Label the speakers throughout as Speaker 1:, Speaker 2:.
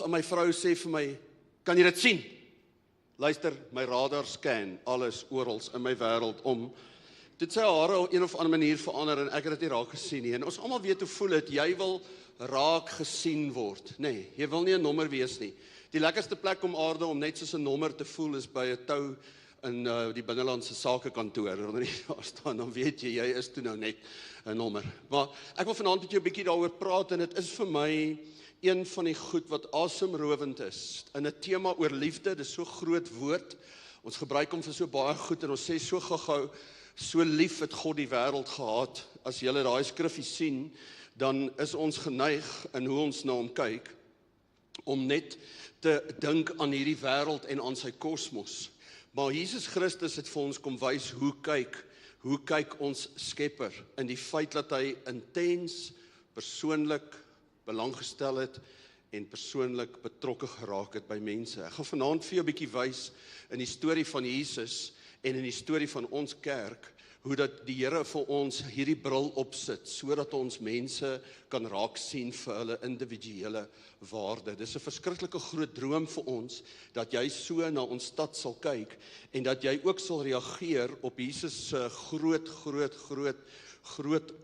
Speaker 1: en my vrou sê vir my, kan jy dit sien? Luister, my radar scan alles orals in my wêreld om. Dit sy hare op een of ander manier verander en ek het dit nie raak gesien nie. En ons almal weet hoe voel dit, jy wil raak gesien word. Nee, jy wil nie 'n nommer wees nie. Die lekkerste plek om aarde om net soos 'n nommer te voel is by 'n tou in die binnelandse sakekantoor. Wanneer jy daar staan, dan weet jy is toe nou net 'n nommer. Maar ek wil vanaand met jou 'n bietjie daaroor praat en dit is vir my een van die goed wat asemrowend is. In 'n tema oor liefde, dis so groot woord. Ons gebruik hom vir so baie goed en ons sê so gou-gou, so lief het God die wêreld gehad. As jy daai skrifgie sien, dan is ons geneig in hoe ons na hom kyk, om net te dink aan hierdie wêreld en aan sy kosmos. Maar Jesus Christus het vir ons kom wys hoe kyk ons Skepper in die feit dat hy intens, persoonlik belang gestel het en persoonlik betrokke geraak het by mense. Ek gaan vanaand vir jou 'n bietjie wys in die storie van Jesus en in die storie van ons kerk, hoe dat die Here vir ons hierdie bril opsit, sodat ons mense kan raak sien vir hulle individuele waarde. Dis 'n verskriklike groot droom vir ons, dat jy so na ons stad sal kyk, en dat jy ook sal reageer op Jesus se groot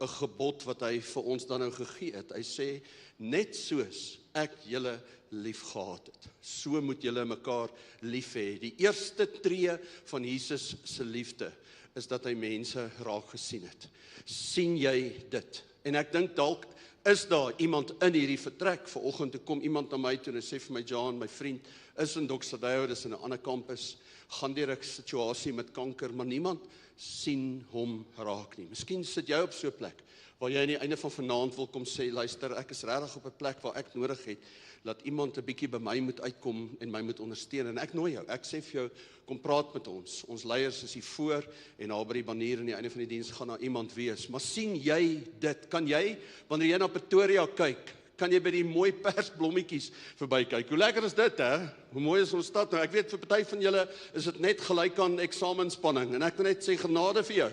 Speaker 1: gebod wat hy vir ons dan nou gegee het. Hy sê, net soos ek julle lief gehad het, so moet julle mekaar lief hê. Die eerste tree van Jesus se liefde is dat hy mense raak gesien het. Sien jy dit? En ek dink dalk is daar iemand in hierdie vertrek. Vanoggend toe kom iemand na my toe en sê vir my, John, my vriend is in Doksadeo, dis in 'n ander kampus, gaan deur 'n situasie met kanker, maar niemand sien hom raak nie. Miskien sit jy op so 'n plek waar jy aan die einde van vanaand wil kom sê, luister, ek is regtig op 'n plek waar ek nodig het dat iemand 'n bietjie by my moet uitkom en my moet ondersteun. En ek nooi jou, ek sê vir jou, kom praat met ons. Ons leiers is hier voor en daar by die banier aan die einde van die diens gaan daar iemand wees. Maar sien jy dit? Kan jy, wanneer jy na Pretoria kyk, kan jy by die mooi persblommetjies verby kyk? Hoe lekker is dit, hè? Hoe mooi is ons stad nou? Ek weet vir party van julle is dit net gelyk aan eksamenspanning en ek wil net sê genade vir jou.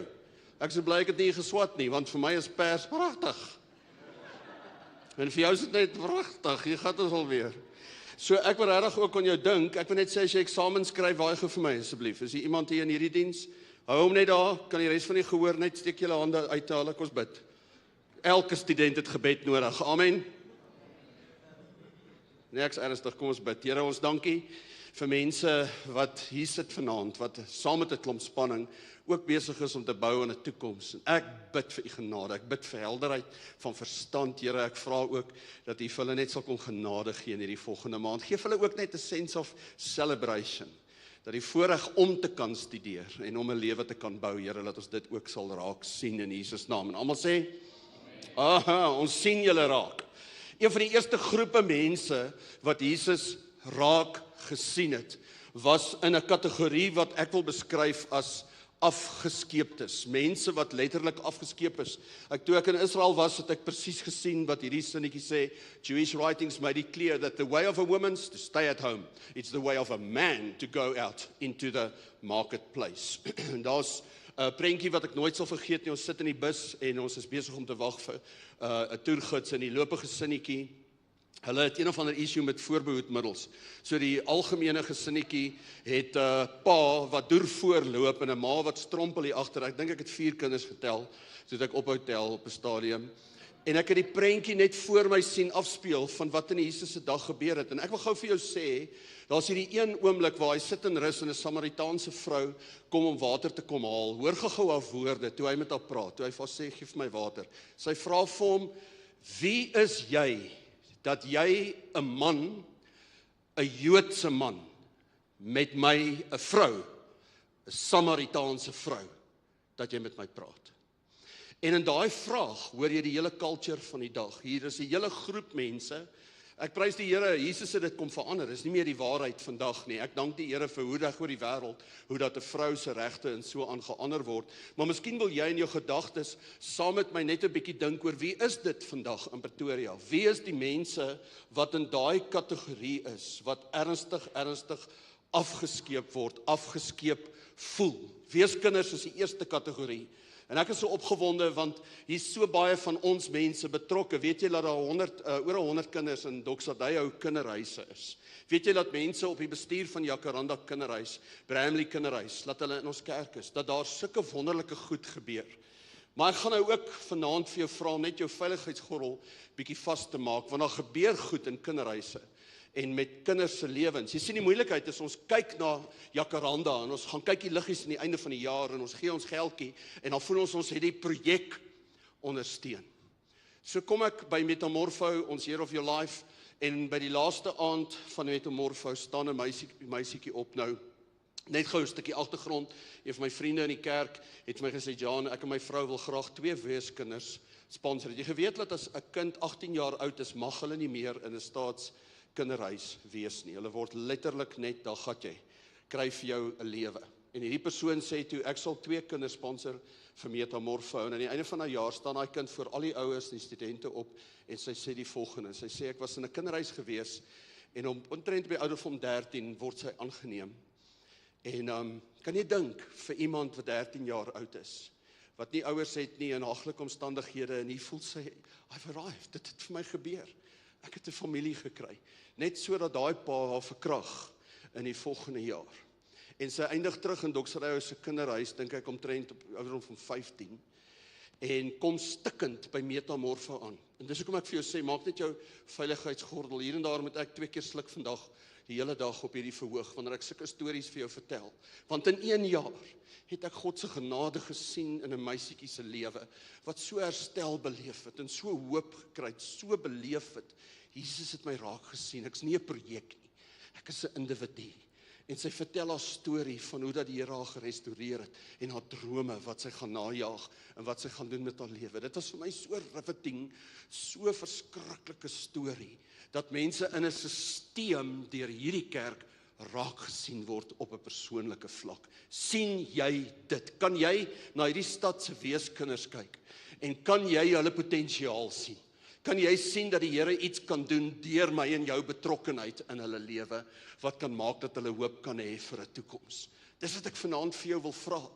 Speaker 1: Ek is bly ek het nie geswat nie, want vir my is pers pragtig. En vir jou is dit net pragtig, jy gaan ons alweer. So ek wil regtig ook aan jou dink, ek wil net sê as jy eksamen skryf, waai gou vir my asseblief. Is hier iemand hier in hierdie diens? Hou hom net daar, kan die res van die gehoor net steek julle hande uit, ek ons bid. Elke student het gebed nodig, amen. Nee, ek's ernstig, kom ons bid. Here, ons dankie vir mense wat hier sit vanaand, wat saam met 'n klomp spanning ook besig is om te bou aan 'n toekoms. En ek bid vir u genade, ek bid vir helderheid van verstand, Here, ek vra ook dat u vir hulle net sal kon genade gee in hierdie volgende maand. Geef hulle ook net 'n sense of celebration, dat die voorreg om te kan studeer en om 'n lewe te kan bou, Here, dat ons dit ook sal raak sien in Jesus naam. En almal sê, aha, ons sien julle raak. Een van die eerste groepe mense wat Jesus raak gesien het, was in 'n kategorie wat ek wil beskryf as afgeskeeptes, mense wat letterlik afgeskeep is. Toe ek in Israel was, het ek presies gesien wat hierdie sinnetjie sê, Jewish writings made it clear that the way of a woman is to stay at home. It's the way of a man to go out into the marketplace. En daar's 'n prentjie wat ek nooit sal vergeet nie. Ons sit in die bus en ons is besig om te wag vir 'n toergids in die lopige sinnetjie. Hulle het een of ander issue met voorbehoedmiddels. So die algemene gesinnetjie het 'n pa wat deur voorloop en 'n ma wat strompel hier agter. Ek dink ek het 4 kinders getel, so het ek ophou tel op 'n stadium. En ek het die prentjie net voor my sien afspeel van wat in Jesus se dag gebeur het. En ek wil gou vir jou sê, daar's hierdie een oomblik waar hy sit en rus en 'n Samaritaanse vrou kom om water te kom haal. Hoor gou haar woorde toe hy met haar praat. Toe hy vir haar sê, "Gee vir my water." Sy vra vir hom, "Wie is jy dat jy 'n man, 'n Joodse man, met my 'n vrou, 'n Samaritaanse vrou, dat jy met my praat?" En in daai vraag hoor jy die hele culture van die dag. Hier is 'n hele groep mense. Ek prys die Here, Jesus het dit kom verander. Dis nie meer die waarheid vandag nie. Ek dank die Here vir hoe reg oor die wêreld, hoe dat 'n vrou se regte en so aangeander word. Maar miskien wil jy in jou gedagtes saam met my net 'n bietjie dink oor wie is dit vandag in Pretoria? Wie is die mense wat in daai kategorie is, wat ernstig afgeskeep word, afgeskeep voel? Weeskinders is die eerste kategorie. En ek is so opgewonde, want hier is so baie van ons mense betrokke. Weet jy dat daar oor 100 kinders in Doksadei kinderhuise is? Weet jy dat mense op die bestuur van Jacaranda kinderhuis, Bramley kinderhuis, dat hulle in ons kerk is, dat daar sulke wonderlike goed gebeur. Maar ek gaan nou ook vanaand vir jou vra om net jou veiligheidsgordel bietjie vas te maak, want daar gebeur goed in kinderhuise en met kinders se lewens. Jy sien die moeilikheid is, ons kyk na Jacaranda en ons gaan kyk die liggies aan die einde van die jaar en ons gee ons geldjie en dan voel ons het die projek ondersteun. So kom ek by Metamorfo, ons Year of Your Life, en by die laaste aand van Metamorfo staan 'n meisietjie op nou. Net gou 'n stukkie agtergrond. Een van my vriende in die kerk het my gesê, Jan, ek en my vrou wil graag 2 weeskinders sponsor. Het jy geweet dat as 'n kind 18 jaar oud is, mag hulle nie meer in 'n staatskinderhuis wees nie. Hulle word letterlik net, daar gat jy, kry vir jou 'n lewe. En hierdie persoon sê toe, ek sal 2 kinders sponsor vir Metamorfo. En aan die einde van die jaar staan daai kind voor al die ouers en die studente op en sy sê die volgende. Sy sê, ek was in 'n kinderhuis gewees en omtrent by ouderdom 13 word sy aangeneem. En kan jy dink vir iemand wat 13 jaar oud is, wat nie ouers het nie in haglike omstandighede en hier voel sy, I've arrived, dit het vir my gebeur. Ek het 'n familie gekry, net sodat daai pa haar verkrag in die volgende jaar. En sy eindig terug in Doksadei se kinderhuis, dink ek omtrent op ouderdom van 15, en kom stikkend by Metamorfo aan. En dis hoekom ek vir jou sê, maak net jou veiligheidsgordel. Hier en daar moet ek 2 keer sluk vandag, die hele dag op hierdie verhoog, wanneer ek sulke stories vir jou vertel. Want in 1 jaar het ek God se genade gesien in 'n meisietjie se lewe, wat so herstel beleef het, en so hoop gekry het, so beleef het. Jesus het my raak gesien, ek's nie 'n projek nie, ek is 'n individu. En sy vertel haar storie van hoe dat die Here haar gerestoreer het, en haar drome, wat sy gaan najaag, en wat sy gaan doen met haar lewe. Dit was vir my so riveting, so verskriklike storie, dat mense in 'n sisteem deur hierdie kerk raak gesien word op 'n persoonlike vlak. Sien jy dit? Kan jy na hierdie stad se weeskinders kyk, en kan jy hulle potensiaal sien? Kan jy sien dat die Here iets kan doen deur my en jou betrokkenheid in hulle lewe, wat kan maak dat hulle hoop kan hê vir 'n toekoms? Dis wat ek vanaand vir jou wil vra.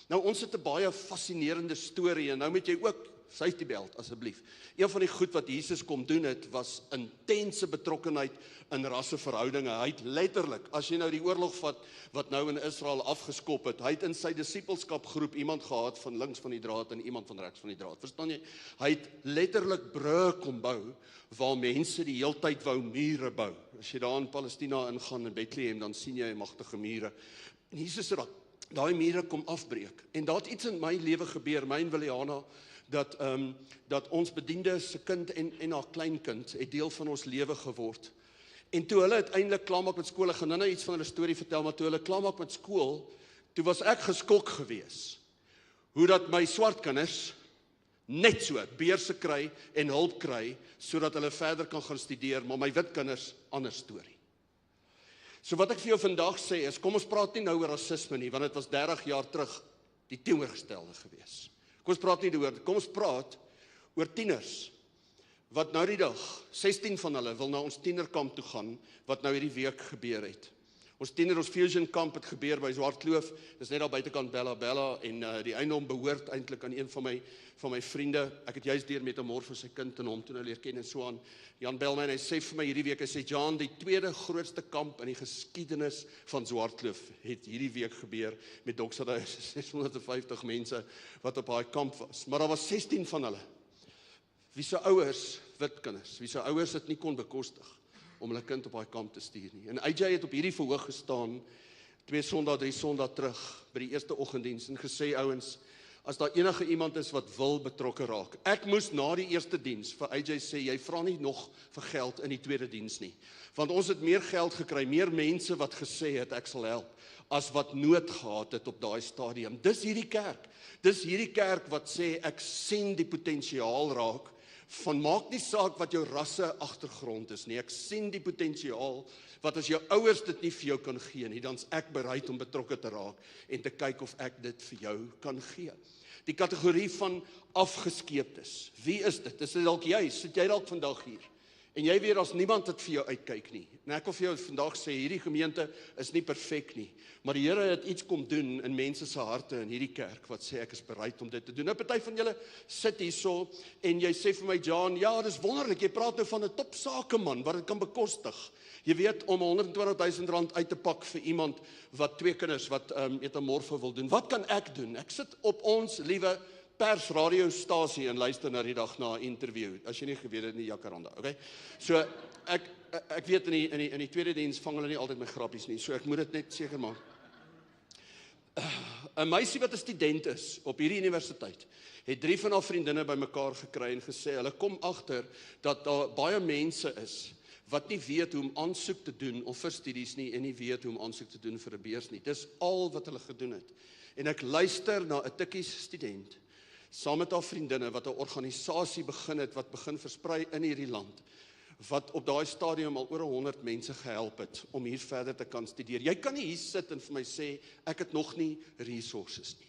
Speaker 1: Nou, ons het 'n baie fascinerende storie, en nou moet jy ook safety belt asseblief. Een van die goed wat Jesus kom doen het, was intense betrokkenheid in rasseverhoudinge. Hy het letterlik, as jy nou die oorlog vat, wat nou in Israel afgeskop het, hy het in sy disippelskapgroep iemand gehad van links van die draad en iemand van regs van die draad. Verstaan jy? Hy het letterlik brûe kom bou, waar mense die heeltyd wou mure bou. As jy daar in Palestina ingaan, in Bethlehem, dan sien jy magtige mure. En Jesus het daai mure kom afbreek. En daar het iets in my lewe gebeur, my en Williana, dat ons bediende se kind en haar kleinkind het deel van ons lewe geword. En toe hulle uiteindelik klaarmaak met skool, ek gaan nou iets van hulle storie vertel, maar toe hulle klaarmaak met skool, toe was ek geskok gewees, hoe dat my swart kinders net so beurse kry en hulp kry, sodat hulle verder kan gaan studeer, maar my wit kinders, ander storie. So wat ek vir jou vandag sê is, kom ons praat nie nou oor rasisme nie, want dit was 30 jaar terug die teenoorgestelde gewees. Kom ons praat nie oor, kom ons praat oor tieners, wat nou die dag, 16 van hulle wil na ons tienerkamp toe gaan, wat nou hierdie week gebeur het. Ons fusion kamp het gebeur by Zwartkloof, dis net daar buitekant Bella, en die eiendom behoort eintlik aan een van my vriende. Ek het juist deur Metamorfo sy kind en hom toe nou leer ken en so aan. Jan bel my en hy sê vir my hierdie week, hy sê, Jan, die tweede grootste kamp in die geskiedenis van Zwartkloof het hierdie week gebeur, met Doksadei 650 mense wat op daai kamp was. Maar daar was 16 van hulle, wie se ouers, wit kinders, wie se ouers dit nie kon bekostig om hulle kind op daai kamp te stuur nie. En AJ het op hierdie verhoog gestaan, 2 Sondae, 3 Sondae terug, by die eerste oggenddiens, en gesê, ouens, as daar enige iemand is wat wil betrokke raak. Ek moes na die eerste diens vir AJ sê, jy vra nie nog vir geld in die tweede diens nie. Want ons het meer geld gekry, meer mense wat gesê het, ek sal help, as wat nood gehad het op daai stadium. Dis hierdie kerk. Dis hierdie kerk wat sê, ek sien die potensiaal raak, van maak nie saak wat jou rasse agtergrond is nie, ek sien die potensiaal, wat as jou ouers dit nie vir jou kan gee nie, dan is ek bereid om betrokke te raak, en te kyk of ek dit vir jou kan gee. Die kategorie van afgeskeeptes, wie is dit? Is dit dalk jy? Sit jy dalk vandag hier? En jy weet, as niemand dit vir jou uitkyk nie. En ek wil vir jou vandag sê, hierdie gemeente is nie perfek nie, maar die Here het iets kom doen in mense se harte in hierdie kerk, wat sê ek is bereid om dit te doen. Nou, party van julle sit hierso, en jy sê vir my, John, ja, dis wonderlik, jy praat nou van 'n topsakeman, wat dit kan bekostig. Jy weet, om R120,000 uit te pak vir iemand, wat 2 kinders, wat metamorfo wil doen. Wat kan ek doen? Ek sit op ons liewe pers radiostasie en luister na die dag na 'n interview, as jy nie geweet het nie, Jacaranda, okay? So, ek weet in die tweede diens vang hulle nie altyd my grappies nie, so ek moet dit net seker maak. 'n Meisie wat 'n student is op hierdie universiteit, het 3 van haar vriendinne bymekaar gekry en gesê, hulle kom agter dat daar baie mense is, wat nie weet hoe om aansoek te doen of vir studies nie, en nie weet hoe om aansoek te doen vir 'n beurs nie. Dis al wat hulle gedoen het. En ek luister na 'n tikkies student, saam met haar vriendinne, wat 'n organisasie begin het, wat begin versprei in hierdie land, wat op daai stadium al oor 100 mense gehelp het, om hier verder te kan studeer. Jy kan nie hier sit en vir my sê, ek het nog nie resources nie.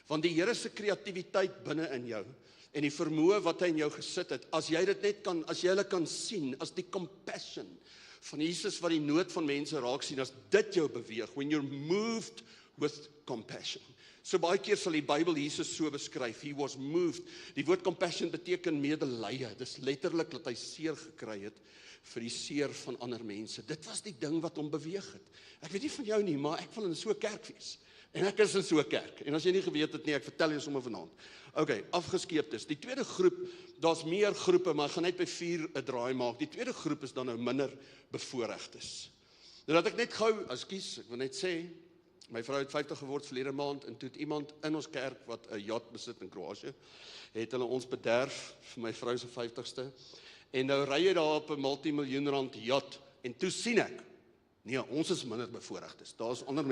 Speaker 1: Want die Here se kreatiwiteit binne in jou, en die vermoë wat hy in jou gesit het, as jy dit net kan, as jy hulle kan sien, as die compassion van Jesus wat die nood van mense raak sien, as dit jou beweeg, when you're moved with compassion. So baie keer sal die Bybel Jesus so beskryf, he was moved. Die woord compassion beteken medelee, dis letterlik dat hy seer gekry het vir die seer van ander mense. Dit was die ding wat hom beweeg het. Ek weet nie van jou nie, maar ek wil in so 'n kerk wees. En ek is in so 'n kerk. En as jy nie geweet het nie, ek vertel jou sommer vanaand. Okay, afgeskeeptes. Die tweede groep, daar's meer groepe, maar ek gaan net by 4 'n draai maak. Die tweede groep is dan nou minder bevoorregtes. Nou dat ek net gou, ek wil net sê, my vrou het 50 geword verlede maand, en toe het iemand in ons kerk wat 'n yacht besit in Kroatië, het hulle ons bederf vir my vrou se 50ste. En nou ry jy daar op 'n multimiljoen-rand yacht, en toe sien ek, nee, ons is minder bevoorregtes. Daar's ander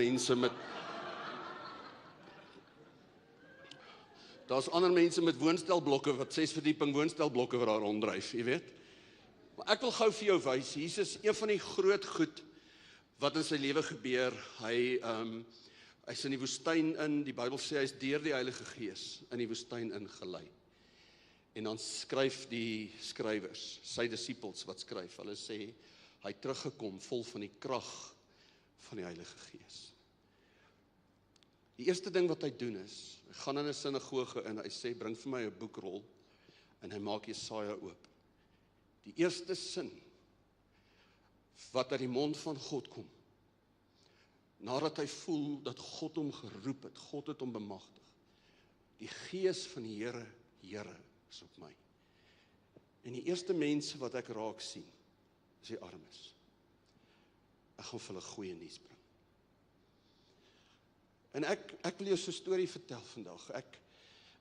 Speaker 1: mense met woonstelblokke, wat 6 verdieping woonstelblokke wat daar ronddryf, jy weet. Maar ek wil gou vir jou wys, Jesus, een van die groot goed wat in sy lewe gebeur, hy's in die woestyn in, die Bybel sê, hy's deur die Heilige Gees in die woestyn ingelei. En dan skryf die skrywers, sy disippels wat skryf, hulle sê, hy het teruggekom vol van die krag van die Heilige Gees. Die eerste ding wat hy doen is, hy gaan in 'n sinagoge in, hy sê, bring vir my 'n boekrol, en hy maak Jesaja oop. Die eerste sin, wat uit die mond van God kom, nadat hy voel dat God hom geroep het, God het hom bemagtig. Die Gees van die Here, Here, is op my. En die eerste mense wat ek raak sien, is die armes. Ek gaan vir hulle goeie nuus bring. En ek wil jou so 'n storie vertel vandag. Ek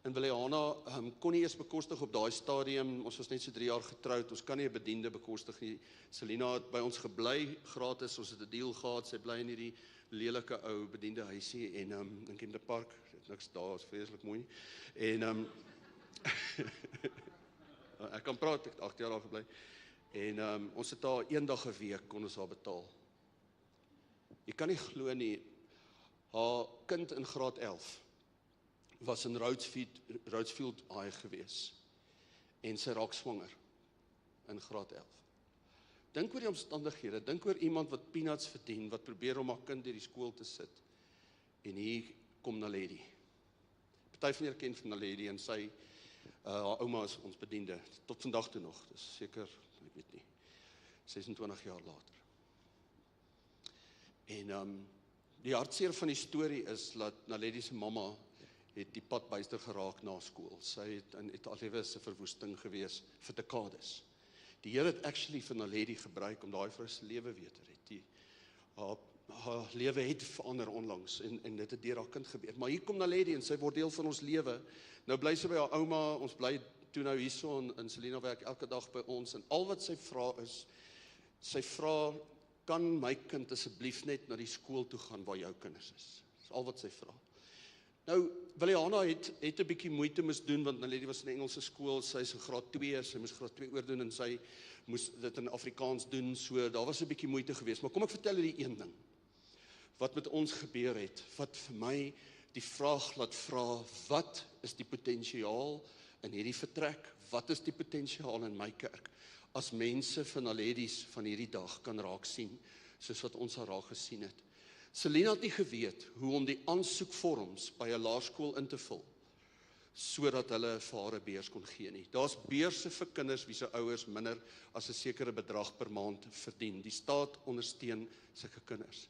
Speaker 1: in Williana kon nie eers bekostig op daai stadium, ons was net so 3 jaar getroud, ons kan nie 'n bediende bekostig nie. Selina het by ons gebly, gratis, ons het 'n deal gehad, sy bly in hierdie lelike ou bediende huisie, en in Kinderpark, het niks daar, is vreeslik mooi nie. En ek kan praat, ek het 8 jaar daar gebly, en ons het daar 1 dag 'n week, kon ons haar betaal. Jy kan nie glo nie, haar kind in graad 11, was in Rhodes High gewees, en sy raak swanger, in graad 11. Dink oor die omstandighede, dink oor iemand wat peanuts verdien, wat probeer om haar kind deur die skool te sit, en hier kom Naledi. Party van julle ken van Naledi, en sy, haar ouma is ons bediende, tot vandag toe nog, dis seker, ek weet nie, 26 jaar later. En die hartseer van die storie is, dat Naledi se mamma het die pad byster geraak na skool. Sy het alweer 'n verwoesting gewees vir dekades. Die Here het actually vir Naledi gebruik om daai vrou se lewe weer te red. Haar lewe het verander onlangs, en dit het deur haar kind gebeur. Maar hier kom Naledi, en sy word deel van ons lewe. Nou bly sy by haar ouma, ons bly toe nou hierso, en Selina werk elke dag by ons, en al wat sy vra is, sy vra, kan my kind asseblief net na die skool toe gaan waar jou kinders is. Dis al wat sy vra. Nou, Williana het 'n bietjie moeite moes doen, want Naledi was in 'n Engelse skool, sy is in graad 2, sy moes graad 2 oordoen, en sy moes dit in Afrikaans doen, so daar was 'n bietjie moeite geweest. Maar kom ek vertel julle die een ding, wat met ons gebeur het, wat vir my die vraag laat vra, wat is die potensiaal in hierdie vertrek, wat is die potensiaal in my kerk, as mense van Naledies van hierdie dag kan raak sien, soos wat ons al raak gesien het. Selina het nie geweet hoe om die aansoekvorms by 'n laerskool in te vul, sodat hulle vir haar 'n beurs kon gee nie. Daar's beurse vir kinders wie se ouers minder as 'n sekere bedrag per maand verdien. Die staat ondersteun sulke kinders.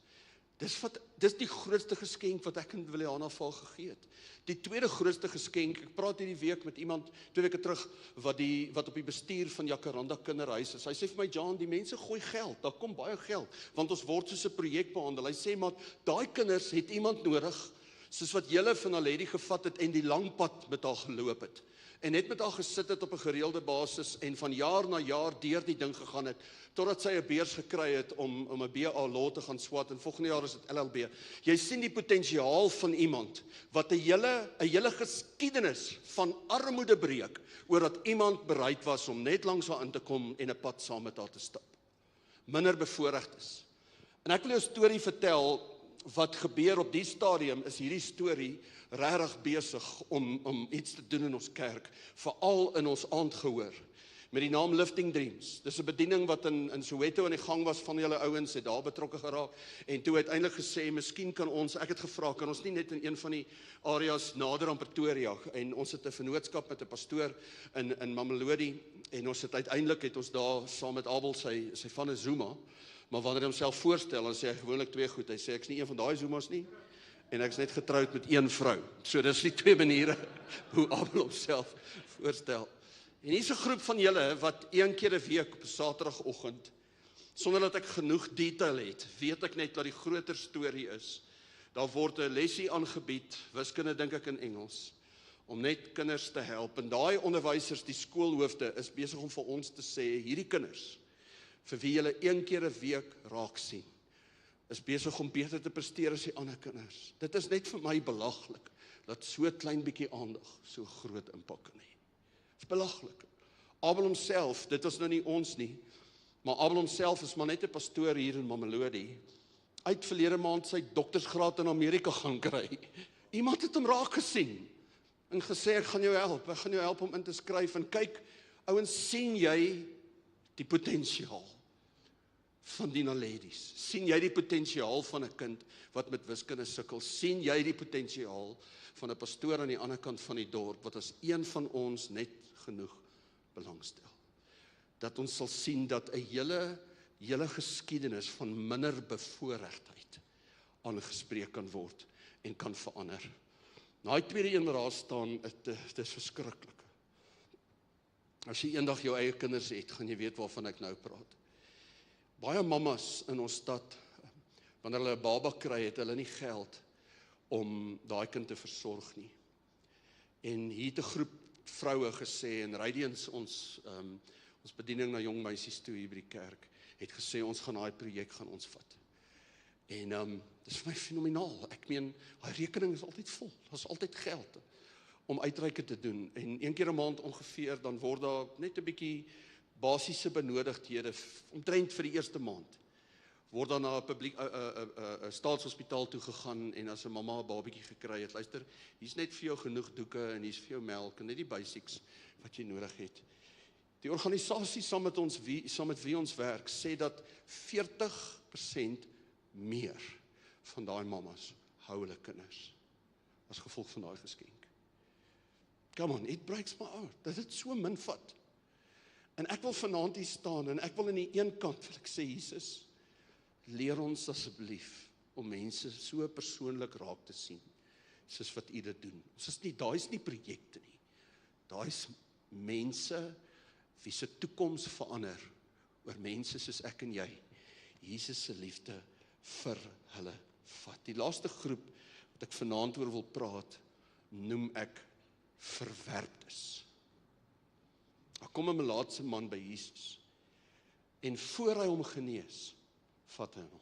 Speaker 1: Dis die grootste geskenk wat ek in Williana vir haar gegee het. Die tweede grootste geskenk, ek praat hierdie week met iemand, 2 weke terug, wat op die bestuur van Jacaranda Kinderhuis is. Hy sê vir my, John, die mense gooi geld, daar kom baie geld, want ons word soos 'n projek behandel. Hy sê, maar daai kinders het iemand nodig, soos wat julle van Naledi gevat het en die lang pad met haar geloop het. En net met haar gesit het op 'n gereelde basis en van jaar na jaar deur die ding gegaan het, totdat sy 'n beurs gekry het om 'n BA law te gaan swat en volgende jaar is dit LLB. Jy sien die potensiaal van iemand wat 'n hele geskiedenis van armoede breek, oor dat iemand bereid was om net langs haar in te kom en 'n pad saam met haar te stap. Minder bevoorregd is. En ek wil jou 'n storie vertel. Wat gebeur op die stadium is hierdie storie regtig besig om iets te doen in ons kerk, veral in ons aandgehoor, met die naam Lifting Dreams. Dis 'n bediening wat in Soweto aan die gang was, van julle ouens het daar betrokke geraak, en toe uiteindelik gesê, miskien kan ons, ek het gevra, kan ons nie net in een van die areas nader aan Pretoria, en ons het 'n vennootskap met 'n pastoor in Mamelodi, en ons het uiteindelik ons daar saam met Abel, sy van 'n Zuma. Maar wanneer hy homself voorstel, dan sê hy gewoonlik 2 goed. Hy sê, ek is nie een van daai Zumas nie, en ek is net getroud met 1 vrou. So dis die 2 maniere hoe Abel homself voorstel. En hier's 'n groep van julle wat 1 keer 'n week op 'n Saterdagoggend, sonder dat ek genoeg detail het, weet ek net dat die groter storie is. Daar word 'n lesie aangebied, wiskunde dink ek in Engels, om net kinders te help. En daai onderwysers, die skoolhoofde, is besig om vir ons te sê, hierdie kinders, vir wie julle 1 keer 'n week raak sien, is besig om beter te presteer as die ander kinders. Dit is net vir my belaglik, dat so klein bietjie aandag so groot impak kan hê. Dit is belaglik. Abel homself, dit was nou nie ons nie, maar Abel homself is maar net 'n pastoor hier in Mamelodi, uit verlede maand sy doktersgraad in Amerika gaan kry. Iemand het hom raak gesien, en gesê, ek gaan jou help om in te skryf, en kyk, ouens, sien jy die potensiaal van die Naledies? Sien jy die potensiaal van 'n kind wat met wiskunde sukkel? Sien jy die potensiaal van 'n pastoor aan die ander kant van die dorp, wat as een van ons net genoeg belangstel? Dat ons sal sien dat 'n hele geskiedenis van minder bevoorregtheid aangespreek kan word en kan verander. Daai tweede een raas staan, dit is verskriklik. As jy eendag jou eie kinders het, gaan jy weet waarvan ek nou praat. Baie mammas in ons stad, wanneer hulle 'n baba kry, het hulle nie geld om daai kind te versorg nie. En hier het 'n groep vroue gesê, en Radiance, ons bediening na jong meisies toe hier by die kerk, het gesê, ons gaan daai projek vat. En dis vir my fenomenaal. Ek meen, daai rekening is altyd vol. Daar's altyd geld om uitreike te doen, en 1 keer 'n maand ongeveer, dan word daar net 'n bietjie basiese benodigdhede, omtrent vir die eerste maand, word dan na 'n staatshospitaal toe gegaan, en as 'n mamma 'n babietjie gekry het, luister, hier's net vir jou genoeg doeke, en hier's vir jou melk, en net die basics wat jy nodig het. Die organisasie saam met wie ons werk, sê dat 40% meer van daai mammas hou hulle kinders, as gevolg van daai geskenk. Come on, it breaks my heart, dat dit so min vat. En ek wil vanaand hier staan, en ek wil aan die een kant, wil ek sê, Jesus, leer ons asseblief, om mense so persoonlik raak te sien, soos wat U dit doen. Daai is nie projekte nie, daai is mense, wie se toekoms verander, oor mense soos ek en jy, Jesus se liefde vir hulle vat. Die laaste groep, wat ek vanaand oor wil praat, noem ek verwerptes. Daar kom 'n melaatse man by Jesus, en voor hy hom genees, vat hy hom.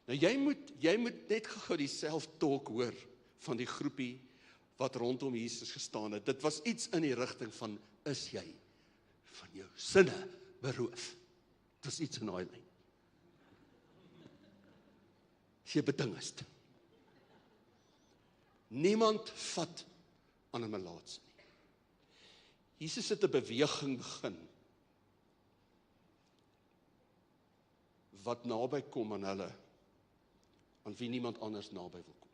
Speaker 1: Nou jy moet net gou die self-talk hoor, van die groepie, wat rondom Jesus gestaan het. Dit was iets in die rigting van, is jy van jou sinne beroof? Dit was iets in daai lyn. Is jy bedingest? Niemand vat aan 'n melaatse nie. Jesus het 'n beweging begin, wat naby kom aan hulle, aan wie niemand anders naby wil kom.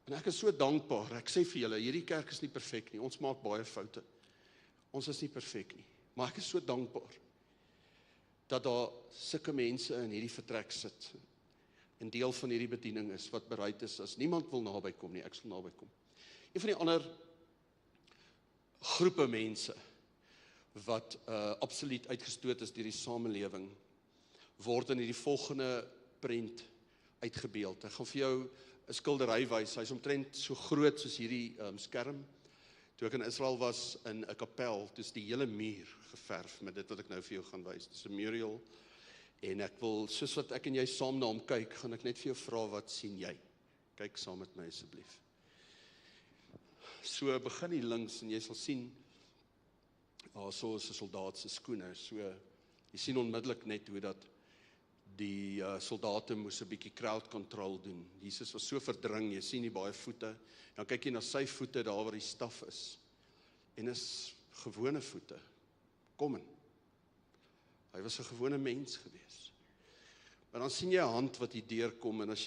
Speaker 1: En ek is so dankbaar, ek sê vir julle, hierdie kerk is nie perfek nie, ons maak baie foute, ons is nie perfek nie, maar ek is so dankbaar, dat daar sulke mense in hierdie vertrek sit, en deel van hierdie bediening is, wat bereid is, as niemand wil naby kom nie, ek sal naby kom. Een van die ander groepe mense, wat absoluut uitgestoot is deur die samelewing, word in hierdie volgende prent uitgebeeld. Ek gaan vir jou 'n skildery wys, hy's omtrent so groot soos hierdie skerm. Toe ek in Israel was, in 'n kapel, toe is die hele muur geverf, met dit wat ek nou vir jou gaan wys. Dit is 'n mural, en ek wil, soos wat ek en jy saam na hom kyk, gaan ek net vir jou vra, wat sien jy? Kyk saam met my asseblief. So, begin hier links, en jy sal sien, so is 'n soldaat se skoene, so, jy sien onmiddellik net hoe dat die soldate moes 'n bietjie crowd control doen. Jesus was so verdring, jy sien nie baie voete, dan kyk jy na sy voete, daar waar die staf is, en is gewone voete, kom in. Hy was 'n gewone mens gewees. Maar dan sien jy 'n hand wat hier deurkom, en as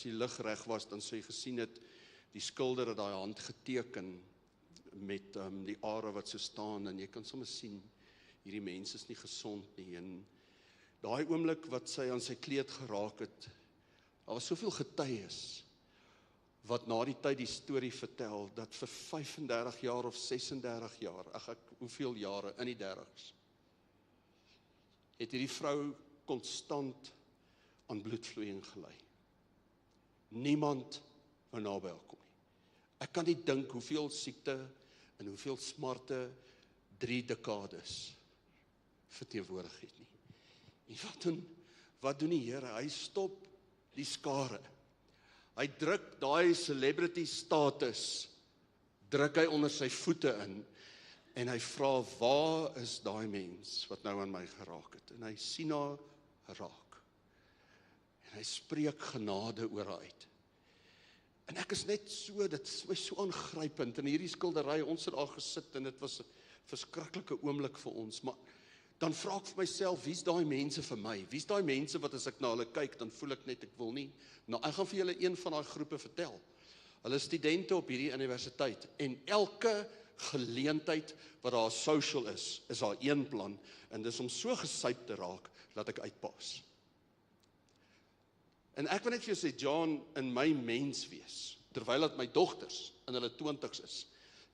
Speaker 1: die lig reg was, dan sou jy gesien het, die skilder het daai hand geteken, met die are wat so staan, en jy kan sommer sien, hierdie mens is nie gesond nie, en daai oomblik wat sy aan sy kleed geraak het, daar was soveel getuies, wat na die tyd die storie vertel, dat vir 35 jaar of 36 jaar, hoeveel jare, in die 30's, het hierdie vrou konstant aan bloedvloeiing gelei. Niemand wou naby haar kom nie. Ek kan nie dink hoeveel siekte en hoeveel smarte 3 dekades verteenwoordig het nie. En wat doen die Here? Hy stop die skare. Hy druk daai celebrity status, druk hy onder sy voete in, en hy vra, waar is daai mens wat nou aan my geraak het? En hy sien haar raak. En hy spreek genade oor haar uit. En ek is net so, dit is my so aangrypend, en hierdie skildery, ons het daar gesit, en dit was 'n verskriklike oomblik vir ons, maar dan vra ek vir myself, wie's daai mense vir my? Wie's daai mense wat as ek na hulle kyk, dan voel ek net, ek wil nie. Nou, ek gaan vir julle een van daai groepe vertel. Hulle is studente op hierdie universiteit, en elke geleentheid wat daar social is daar een plan, en dis om so gesyp te raak, dat ek uitpaas. En ek wil net vir jou sê, John, in my mens wees, terwyl dat my dogters in hulle 20's is,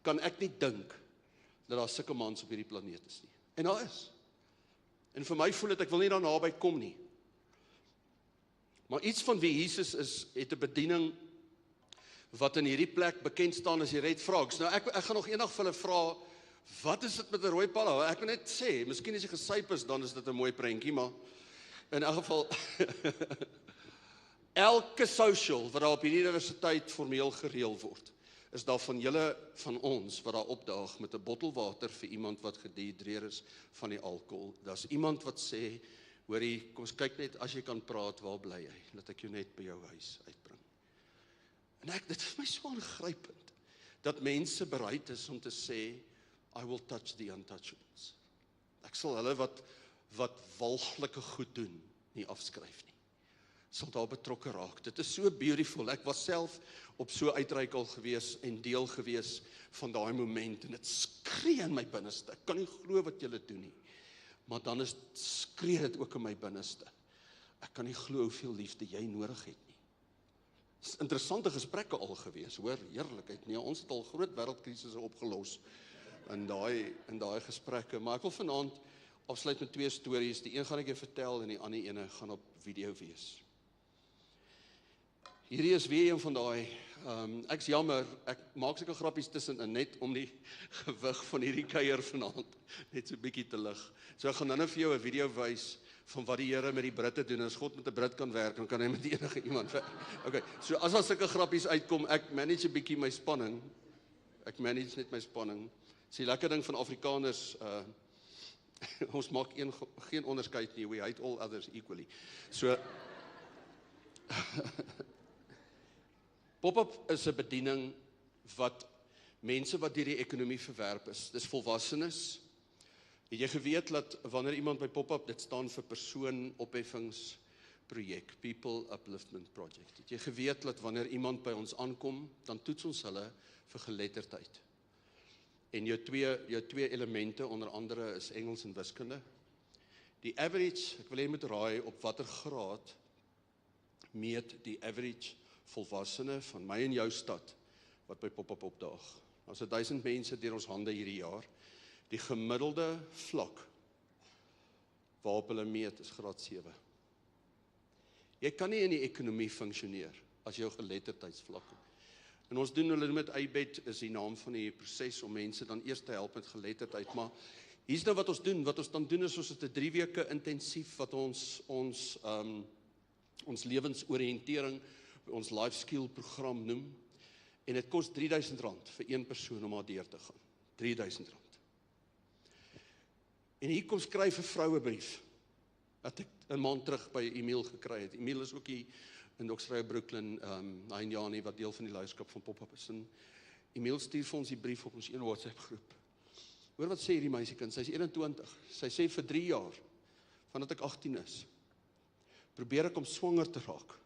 Speaker 1: kan ek nie dink, dat daar sulke mans op hierdie planeet is nie. En daar is. En vir my voel dit, ek wil nie daar naby kom nie. Maar iets van wie Jesus is, het 'n bediening, wat in hierdie plek bekend staan as die Red Frogs. Nou, ek gaan nog eendag vir hulle vra, wat is dit met 'n rooi palla? Ek wil net sê, miskien as jy gesyp is, dan is dit 'n mooi prentjie, maar in elk geval, elke social wat daar op hierdie universiteit formeel gereël word, is daar van julle, van ons, wat daar opdaag met 'n bottel water vir iemand wat gedehidreer is van die alkohol. Daar's iemand wat sê, hoorie, kom ons kyk net, as jy kan praat, waar bly jy? Laat ek jou net by jou huis uitbring. En dit is my so aangrypend, dat mense bereid is om te sê, I will touch the untouchables. Ek sal hulle wat walglike goed doen, nie afskryf nie. Sal daar betrokke raak. Dit is so beautiful. Ek was self op so uitreik al gewees en deel gewees van daai moment, en dit skree in my binneste. Ek kan nie glo wat julle doen nie. Maar dan skree dit ook in my binneste. Ek kan nie glo hoeveel liefde jy nodig het nie. Dis interessante gesprekke al gewees, hoor, heerlikheid. Nee, ons het al groot wêreldkrisisse opgelos in daai gesprekke, maar ek wil vanaand afsluit met 2 stories. Die een gaan ek jou vertel, en die ander ene gaan op video wees. Hierdie is weer een van daai, ek's jammer, ek maak seker grappies tussenin, net om die gewig van hierdie kuier vanaand net so bietjie te lig. So ek gaan nou vir jou 'n video wys van wat die Here met die Britte doen. As God met 'n Brit kan werk, dan kan hy met enige iemand werk. Okay, so as daar sulke grappies uitkom, ek manage 'n bietjie my spanning. Ek manage net my spanning. Dis die lekker ding van Afrikaners, ons maak geen onderskeid nie, we hate all others equally. So Pop-up is 'n bediening wat mense wat deur die ekonomie verwerp is. Dis volwassenes, Het jy geweet dat wanneer iemand by pop-up, dit staan vir persoon opheffingsprojek, People Upliftment Project. Het jy geweet dat wanneer iemand by ons aankom, dan toets ons hulle vir geletterdheid. En jou twee elemente, onder andere, is Engels en wiskunde. Die average, ek wil hê jy moet raai op watter graad meet die average volwassene van my en jou stad, wat by pop-up opdaag. Ons het 1000 mense deur ons hande hierdie jaar. Die gemiddelde vlak waarop hulle meet is graad 7. Jy kan nie in die ekonomie funksioneer as jou geletterdheidsvlak. En ons doen hulle met bied, is die naam van die proses om mense dan eers te help met geletterdheid. Maar hier's nou wat ons doen. Wat ons dan doen is ons het 'n 3 weke intensief wat ons lewensoriëntering, ons life skill program noem. En dit kos R3000 vir een persoon om daar deur te gaan. R3000. En hier kom Skryf 'n vrouebrief, wat ek 'n maand terug by Emil gekry het. Emil is ook hier in Doksrye Brooklyn, Jani, wat deel van die leierskap van Pop-up is. En Emil stuur vir ons die brief op ons een WhatsApp groep. Hoor wat sê hierdie meisiekind, sy is 21. Sy sê vir 3 jaar, vandat ek 18 is, probeer ek om swanger te raak,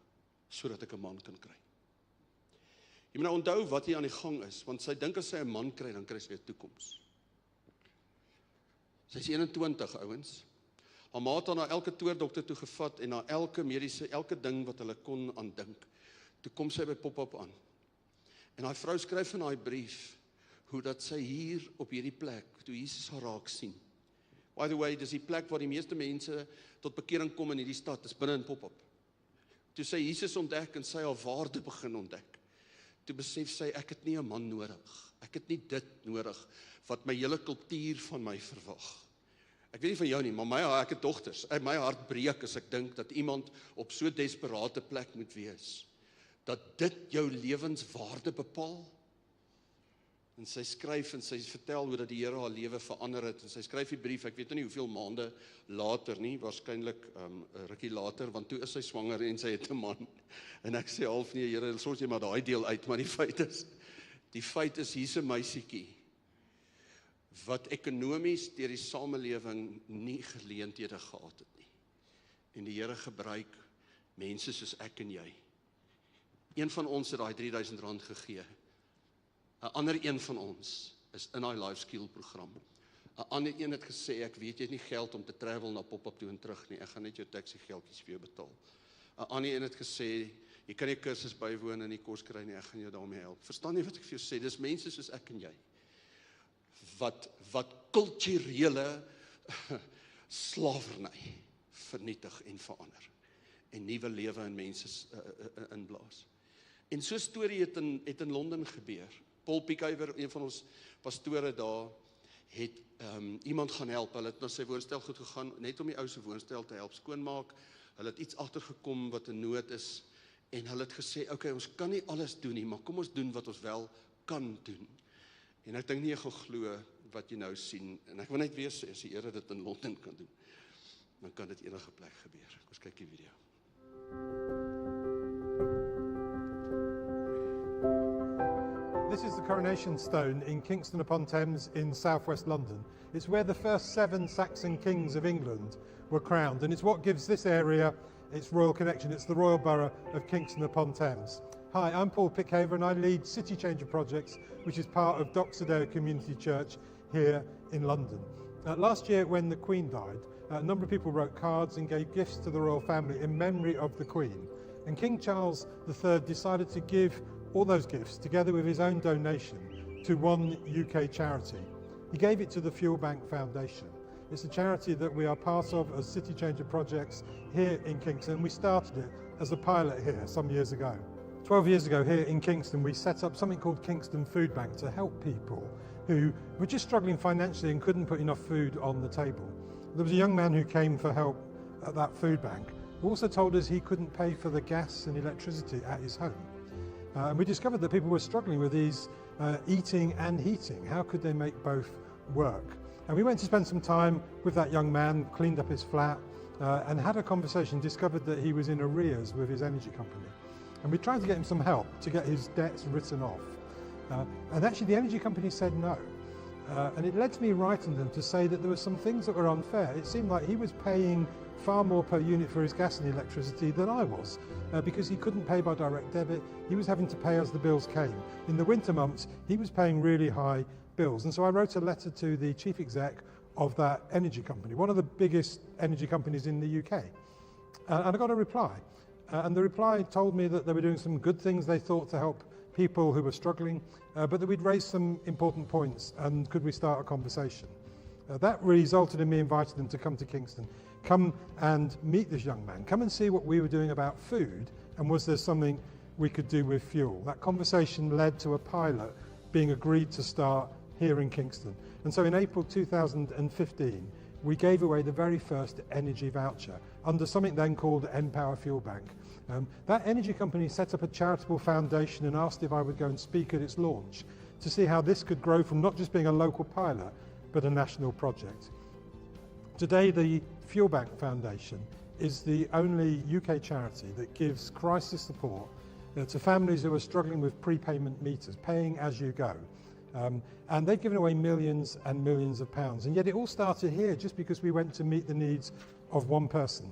Speaker 1: sodat ek 'n man kan kry. Jy moet nou onthou wat hier aan die gang is, want sy dink as sy 'n man kry, dan kry sy weer toekoms. Sy is 21, ouens. Haar ma het haar na elke toordokter toe gevat en na elke ding wat hulle kon aandink. Toe kom sy by Pop-up aan. En daai vrou skryf in daai brief hoe dat sy hier op hierdie plek, toe Jesus haar raak sien. By the way, dis die plek waar die meeste mense tot bekering kom in hierdie stad, is binne in Pop-up. Toe sy Jesus ontdek en sy haar waarde begin ontdek. Toe besef sy, ek het nie 'n man nodig. Ek het nie dit nodig wat my hele kultuur van my verwag. Ek weet nie van jou nie, maar ek het dogters. My hart breek as ek dink dat iemand op so desperate plek moet wees. Dat dit jou lewenswaarde bepaal. En sy skryf en sy vertel hoe dat die Here haar lewe verander het. En sy skryf die brief, ek weet nie hoeveel maande later nie, waarskynlik 'n rukkie later, want toe is sy swanger en sy het 'n man. En ek sê half nee, Here, soms jy maar daai deel uit, maar die feit is hier's 'n meisietjie wat ekonomies deur die samelewing nie geleenthede gehad het nie. En die Here gebruik mense soos ek en jy. Een van ons het daai R3000 gegee. 'n ander een van ons is in daai life skill program. 'n ander een het gesê, ek weet jy het nie geld om te travel na Pop-up toe en terug nie, ek gaan net jou taxi geldjies vir jou betaal. 'n ander een het gesê, jy kan nie kursus bywoon en nie kos kry nie, ek gaan jou daarmee help. Verstaan jy wat ek vir jou sê? Dis mense soos ek en jy wat kulturele slawerny vernietig en verander en nuwe lewe in mense inblaas. En so 'n storie het in Londen gebeur. Paul Piekhuiver, een van ons pastore daar, het iemand gaan help. Hulle het na sy woonstel goed gegaan, net om die ou se woonstel te help skoonmaak. Hulle het iets agtergekom wat 'n nood is, en hulle het gesê, okay, ons kan nie alles doen nie, maar kom ons doen wat ons wel kan doen. En ek dink nie jy gaan glo wat jy nou sien, en ek wil net weer sê, as die Here dit in Londen kan doen, dan kan dit enige plek gebeur. Kom ons kyk die video.
Speaker 2: This is the coronation stone in Kingston upon Thames in southwest London. It's where the first 7 Saxon kings of England were crowned, and it's what gives this area its royal connection. It's the royal borough of Kingston upon Thames. Hi, I'm Paul Pickhaver and I lead City Changer Projects, which is part of Oktober Community Church here in London. Last year when the Queen died, a number of people wrote cards and gave gifts to the royal family in memory of the Queen. And King Charles III decided to give all those gifts, together with his own donation, to one UK charity. He gave it to the Fuel Bank Foundation. It's a charity that we are part of as City Changer Projects here in Kingston. We started it as a pilot here some years ago. 12 years ago here in Kingston, we set up something called Kingston Food Bank to help people who were just struggling financially and couldn't put enough food on the table. There was a young man who came for help at that food bank, who also told us he couldn't pay for the gas and electricity at his home. And we discovered that people were struggling with these eating and heating. How could they make both work? And we went to spend some time with that young man, cleaned up his flat, and had a conversation, discovered that he was in arrears with his energy company. And we tried to get him some help to get his debts written off. And actually the energy company said no. And it led to me writing them to say that there were some things that were unfair. It seemed like he was paying far more per unit for his gas and electricity than I was, because he couldn't pay by direct debit. He was having to pay as the bills came. In the winter months, he was paying really high bills. And so I wrote a letter to the chief exec of that energy company, one of the biggest energy companies in the UK. And I got a reply. And the reply told me that they were doing some good things they thought to help people who were struggling, but that we'd raised some important points and could we start a conversation. That resulted in me inviting them to come to Kingston, come and meet this young man, come and see what we were doing about food and was there something we could do with fuel. That conversation led to a pilot being agreed to start here in Kingston. And so in April 2015, we gave away the very first energy voucher under something then called Empower Fuel Bank. That energy company set up a charitable foundation and asked if I would go and speak at its launch to see how this could grow from not just being a local pilot, but a national project. Today, the Fuel Bank Foundation is the only UK charity that gives crisis support to families who are struggling with prepayment meters, paying as you go. And they've given away millions and millions of pounds. And yet it all started here just because we went to meet the needs of one person.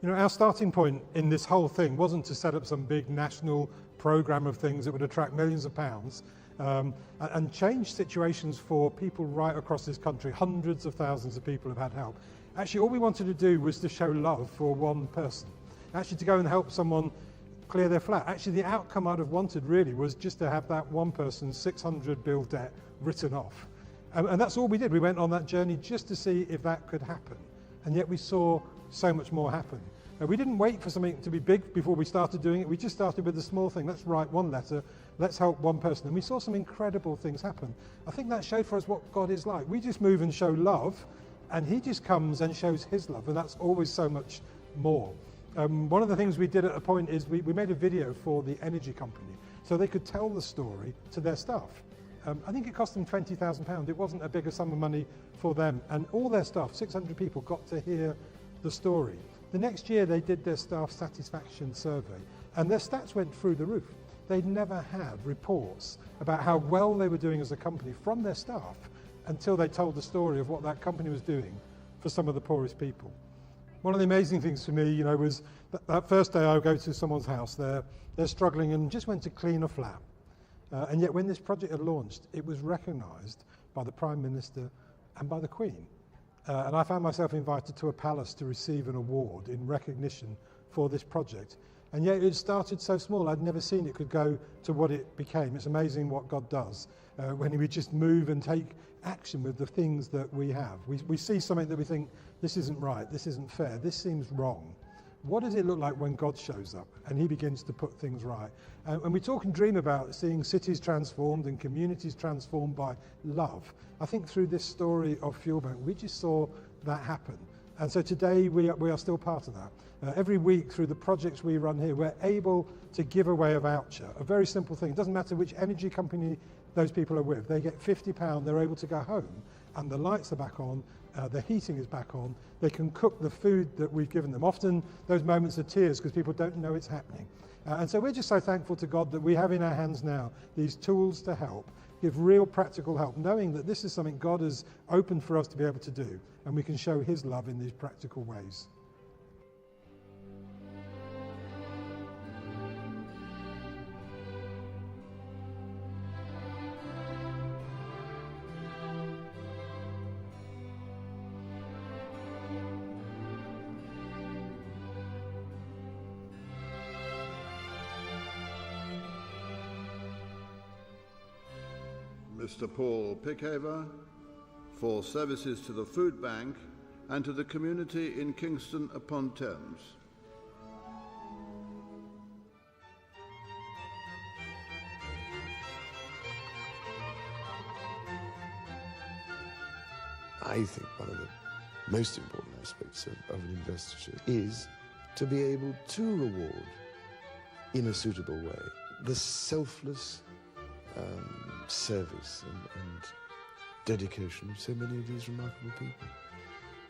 Speaker 2: You know, our starting point in this whole thing wasn't to set up some big national program of things that would attract millions of pounds and change situations for people right across this country. Hundreds of thousands of people have had help. Actually, all we wanted to do was to show love for one person. Actually, to go and help someone clear their flat. Actually, the outcome I'd have wanted really was just to have that one person's 600 bill debt written off. And that's all we did. We went on that journey just to see if that could happen. And yet we saw so much more happen. We didn't wait for something to be big before we started doing it. We just started with the small thing. Let's write one letter. Let's help one person. And we saw some incredible things happen. I think that showed for us what God is like. We just move and show love, and he just comes and shows his love. And that's always so much more. One of the things we did at a point is we made a video for the energy company so they could tell the story to their staff. I think it cost them £20,000. It wasn't a bigger sum of money for them. And all their staff, 600 people, got to hear the story. The next year they did their staff satisfaction survey and their stats went through the roof. They'd never had reports about how well they were doing as a company from their staff until they told the story of what that company was doing for some of the poorest people. One of the amazing things for me, you know, was that first day I would go to someone's house, they're struggling and just went to clean a flat. And yet when this project had launched, it was recognised by the Prime Minister and by the Queen. And I found myself invited to a palace to receive an award in recognition for this project. And yet it started so small, I'd never seen it could go to what it became. It's amazing what God does when we just move and take action with the things that we have. We see something that we think, this isn't right, this isn't fair, this seems wrong. What does it look like when God shows up and he begins to put things right? And we talk and dream about seeing cities transformed and communities transformed by love. I think through this story of Fuel Bank, we just saw that happen. And so today we are still part of that. Every week through the projects we run here, we're able to give away a voucher, a very simple thing. It doesn't matter which energy company those people are with. They get £50, they're able to go home and the lights are back on, the heating is back on, they can cook the food that we've given them. Often those moments are tears because people don't know it's happening. And so we're just so thankful to God that we have in our hands now these tools to help, give real practical help, knowing that this is something God has opened for us to be able to do, and we can show his love in these practical ways.
Speaker 3: Mr. Paul Pickhaver for services to the food bank and to the community in Kingston upon Thames.
Speaker 4: I think one of the most important aspects of an investorship is to be able to reward in a suitable way the selfless service and dedication of so many of these remarkable people.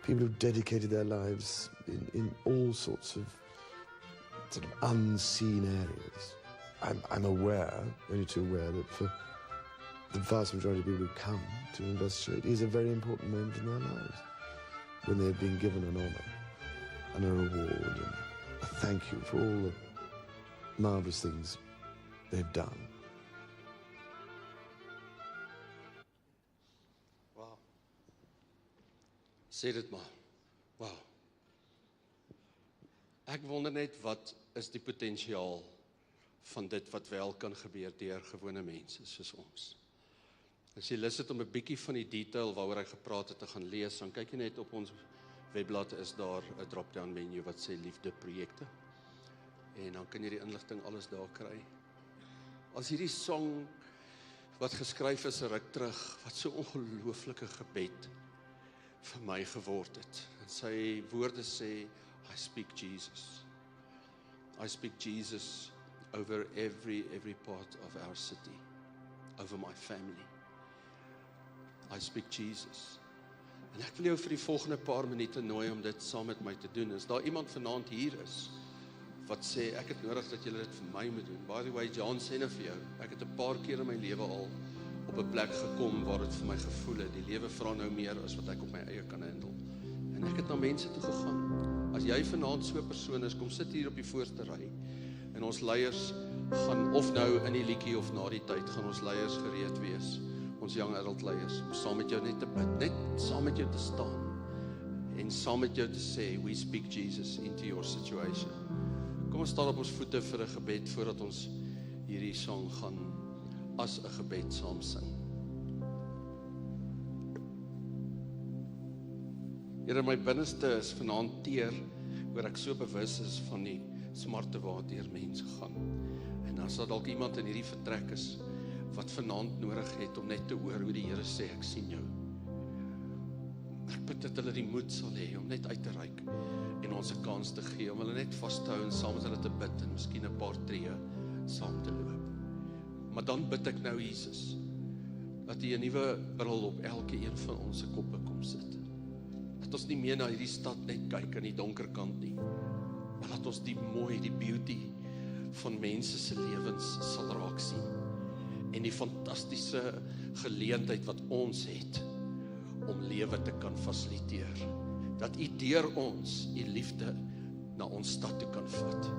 Speaker 4: People who've dedicated their lives in all sorts of sort of unseen areas. I'm aware, only too aware, that for the vast majority of people who come to investigate is a very important moment in their lives, when they've been given an honour and a reward and a thank you for all the marvellous things they've done.
Speaker 1: Wow. Sê dit maar. Wow. Ek wonder net wat is die potensiaal van dit wat wel kan gebeur deur gewone mense soos ons. As jy lus het om 'n bietjie van die detail waaroor hy gepraat het te gaan lees, dan kyk jy net op ons webblad is daar 'n drop-down menu wat sê liefde projekte. En dan kan jy die inligting alles daar kry. As hierdie song wat geskryf is 'n ruk terug, wat so ongelooflike gebed vir my geword het. En sy woorde sê, I speak Jesus. I speak Jesus over every part of our city, over my family. I speak Jesus. En ek wil jou vir die volgende paar minute nooi om dit saam met my te doen. As daar iemand vanaand hier is, wat sê, ek het nodig dat julle dit vir my moet doen. By the way, John sê nou vir jou, ek het 'n paar keer in my lewe al op 'n plek gekom waar dit vir my gevoel het, die lewe vra nou meer as wat ek op my eie kan handle. En ek het na mense toe gegaan. As jy vanaand so 'n persoon is, kom sit hier op die voorste ry. En ons leiers gaan, of nou in die liedjie of na die tyd, gaan ons leiers gereed wees. Ons young adult leiers, om saam met jou net te bid, net saam met jou te staan. En saam met jou te sê, we speak Jesus into your situation. Kom ons staan op ons voete vir 'n gebed, voordat ons hierdie song gaan as 'n gebed saam sing. Here, my binneste is vanaand teer, oor ek so bewus is van die smarte waardeur mense gaan. En as daar dalk iemand in hierdie vertrek is, wat vanaand nodig het om net te hoor hoe die Here sê, ek sien jou. Ek bid dat hulle die moed sal hê om net uit te reik en ons 'n kans te gee, om hulle net vas te hou en saam met hulle te bid en miskien 'n paar tree saam te loop. Maar dan bid ek nou, Jesus, dat U 'n nuwe bril op elke een van ons se koppe kom sit. Dat ons nie meer na hierdie stad net kyk aan die donker kant nie, maar dat ons die mooi, die beauty van mense se lewens sal raak sien. En die fantastiese geleentheid wat ons het om lewe te kan fasiliteer. Dat U deur ons, U liefde na ons stad toe kan vat.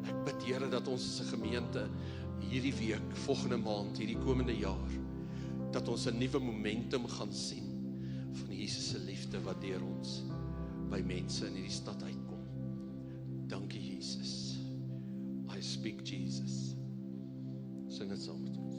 Speaker 1: Ek bid, Here, dat ons as 'n gemeente hierdie week, volgende maand, hierdie komende jaar, dat ons 'n nuwe momentum gaan sien van Jesus se liefde wat deur ons by mense in hierdie stad uitkom. Dankie, Jesus. I speak Jesus. Sing dit saam met ons.